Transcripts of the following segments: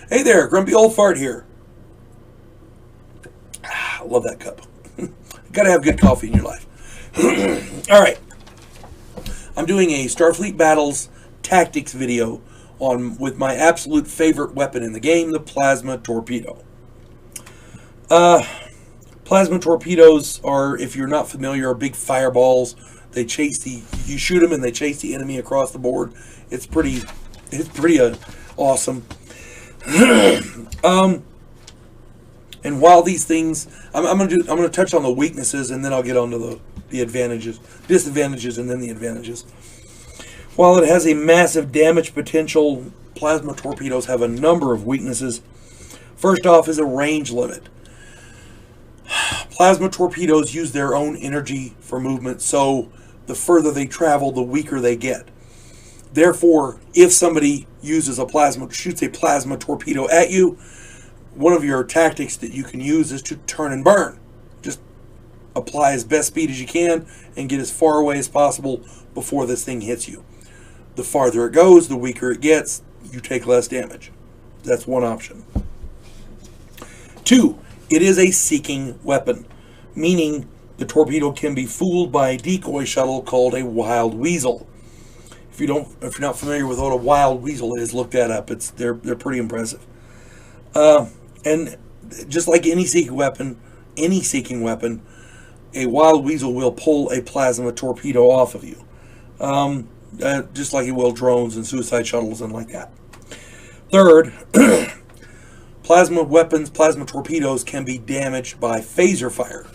Hey there, grumpy old fart here. I love that cup. Gotta have good coffee in your life. Alright. I'm doing a Starfleet Battles tactics video on with my absolute favorite weapon in the game, the plasma torpedo. Plasma torpedoes are, if you're not familiar, are big fireballs. They chase you shoot them and they chase the enemy across the board. It's pretty awesome. And while these things, I'm gonna touch on the weaknesses and then I'll get onto the advantages, disadvantages, and then the advantages. While it has a massive damage potential, plasma torpedoes have a number of weaknesses. First off is a range limit. Plasma torpedoes use their own energy for movement, so the further they travel, the weaker they get. Therefore, if somebody shoots a plasma torpedo at you, one of your tactics that you can use is to turn and burn. Just apply as best speed as you can and get as far away as possible before this thing hits you. The farther it goes, the weaker it gets, you take less damage. That's one option. 2, it is a seeking weapon, meaning the torpedo can be fooled by a decoy shuttle called a wild weasel. If you're not familiar with what a wild weasel is, look that up. They're pretty impressive. And just like any seeking weapon, a wild weasel will pull a plasma torpedo off of you, just like it will drones and suicide shuttles and like that. Third, plasma torpedoes can be damaged by phaser fire.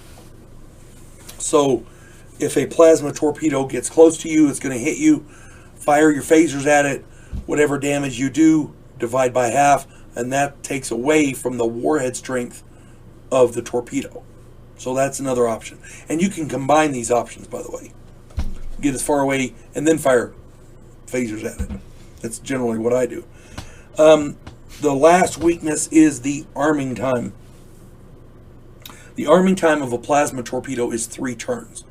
So if a plasma torpedo gets close to you, it's going to hit you. Fire your phasers at it. Whatever damage you do, divide by half, and that takes away from the warhead strength of the torpedo. So that's another option. And you can combine these options, by the way. Get as far away and then fire phasers at it. That's generally what I do. The last weakness is the arming time. The arming time of a plasma torpedo is 3 turns.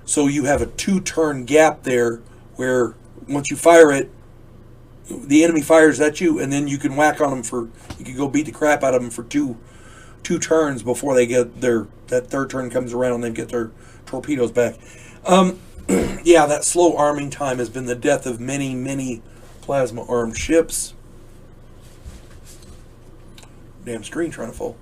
So you have a 2-turn gap there where once you fire it, the enemy fires at you, and then you can whack on them you can go beat the crap out of them for two turns before they get that third turn comes around and they get their torpedoes back. Yeah, that slow arming time has been the death of many plasma armed ships. Damn screen trying to fall.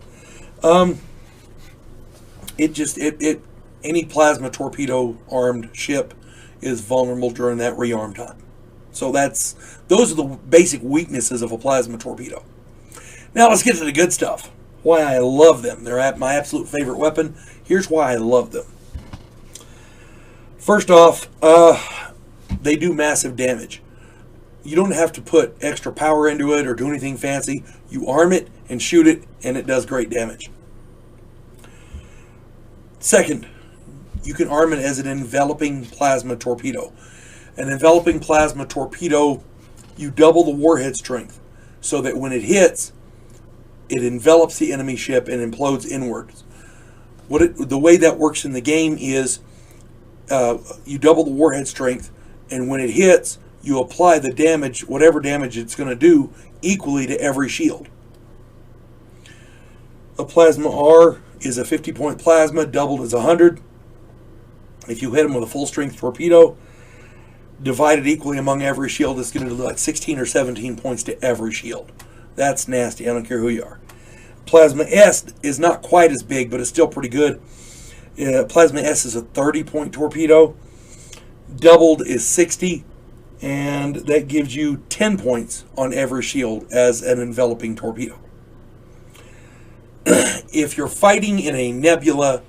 Any plasma torpedo armed ship is vulnerable during that rearm time. So those are the basic weaknesses of a plasma torpedo. Now let's get to the good stuff. Why I love them. They're my absolute favorite weapon. Here's why I love them. First off, they do massive damage. You don't have to put extra power into it or do anything fancy. You arm it and shoot it, and it does great damage. Second, you can arm it as an enveloping plasma torpedo. An enveloping plasma torpedo, you double the warhead strength so that when it hits, it envelops the enemy ship and implodes inwards. The way that works in the game is you double the warhead strength, and when it hits, you apply the damage, whatever damage it's going to do, equally to every shield. A plasma R is a 50-point plasma, doubled is 100. If you hit them with a full-strength torpedo, divided equally among every shield, it's going to do like 16 or 17 points to every shield. That's nasty. I don't care who you are. Plasma S is not quite as big, but it's still pretty good. Plasma S is a 30-point torpedo. Doubled is 60, and that gives you 10 points on every shield as an enveloping torpedo. If you're fighting in a nebula,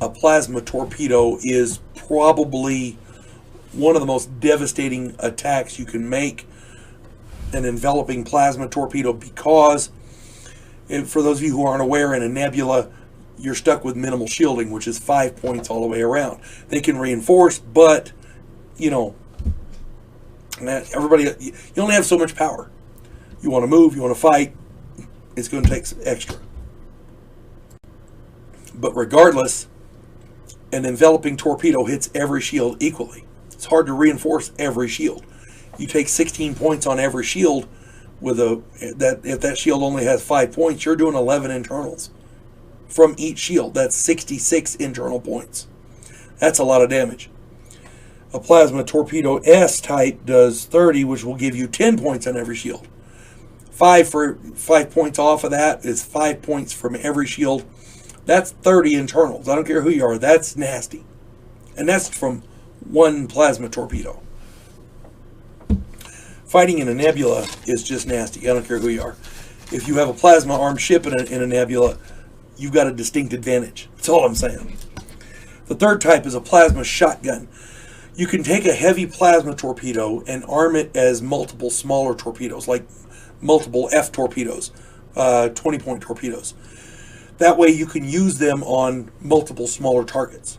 a plasma torpedo is probably one of the most devastating attacks you can make, an enveloping plasma torpedo, because for those of you who aren't aware, in a nebula you're stuck with minimal shielding, which is 5 points all the way around. They can reinforce, but you know, everybody, you only have so much power. You want to move, you want to fight, it's going to take some extra. But regardless, an enveloping torpedo hits every shield equally. It's hard to reinforce every shield. You take 16 points on every shield with if that shield only has 5 points, you're doing 11 internals from each shield. That's 66 internal points. That's a lot of damage. A plasma torpedo S type does 30, which will give you 10 points on every shield. 5 points off of that is 5 points from every shield. That's 30 internals. I don't care who you are. That's nasty. And that's from one plasma torpedo. Fighting in a nebula is just nasty. I don't care who you are. If you have a plasma armed ship in a nebula, you've got a distinct advantage. That's all I'm saying. The third type is a plasma shotgun. You can take a heavy plasma torpedo and arm it as multiple smaller torpedoes, like multiple F torpedoes, 20-point torpedoes. That way you can use them on multiple smaller targets.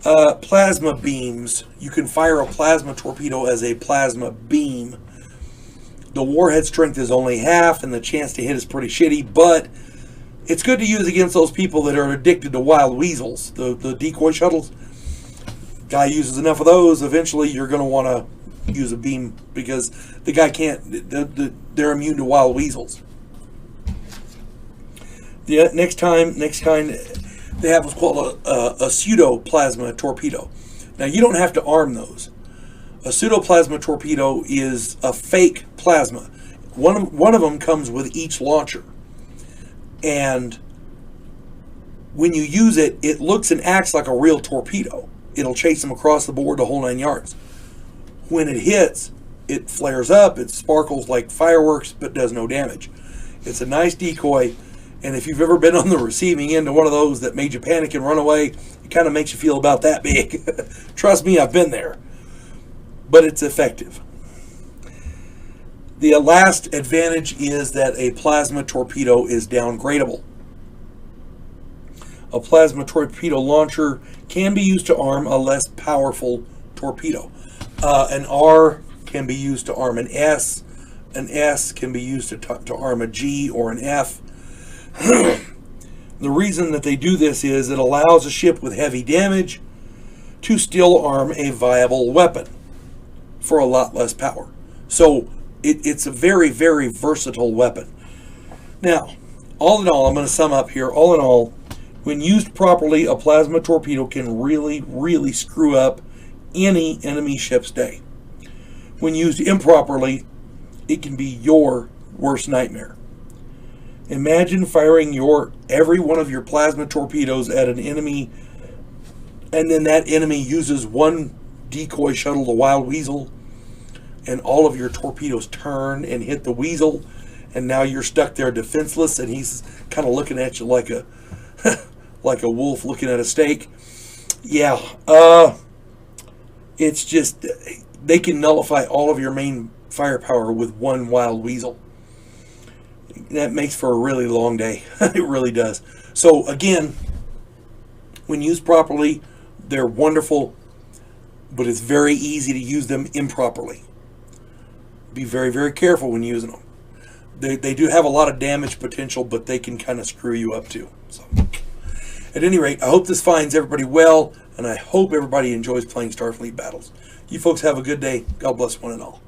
Plasma beams. You can fire a plasma torpedo as a plasma beam. The warhead strength is only half, and the chance to hit is pretty shitty, but it's good to use against those people that are addicted to wild weasels, the decoy shuttles. Guy uses enough of those, eventually you're going to want to use a beam, because the guy can't, they're immune to wild weasels. The next kind, they have what's called a pseudo-plasma torpedo. Now, you don't have to arm those. A pseudo-plasma torpedo is a fake plasma. One of them comes with each launcher. And when you use it, it looks and acts like a real torpedo. It'll chase them across the board the whole 9 yards. When it hits, it flares up, it sparkles like fireworks, but does no damage. It's a nice decoy, and if you've ever been on the receiving end of one of those that made you panic and run away, it kind of makes you feel about that big. Trust me, I've been there. But it's effective. The last advantage is that a plasma torpedo is downgradable. A plasma torpedo launcher can be used to arm a less powerful torpedo. An R can be used to arm an S. An S can be used to arm a G or an F. The reason that they do this is it allows a ship with heavy damage to still arm a viable weapon for a lot less power. So it's a very, very versatile weapon. Now, all in all, I'm going to sum up here. All in all, when used properly, a plasma torpedo can really, really screw up any enemy ship's day. When used improperly, it can be your worst nightmare. Imagine firing every one of your plasma torpedoes at an enemy, and then that enemy uses one decoy shuttle, the Wild Weasel, and all of your torpedoes turn and hit the Weasel, and now you're stuck there defenseless, and he's kind of looking at you like a like a wolf looking at a steak. Yeah, it's just, they can nullify all of your main firepower with one Wild Weasel. That makes for a really long day. It really does. So again, when used properly, they're wonderful, but it's very easy to use them improperly. Be very, very careful when using them. They do have a lot of damage potential, but they can kind of screw you up too. So, at any rate, I hope this finds everybody well, and I hope everybody enjoys playing Starfleet battles. You folks have a good day. God bless one and all.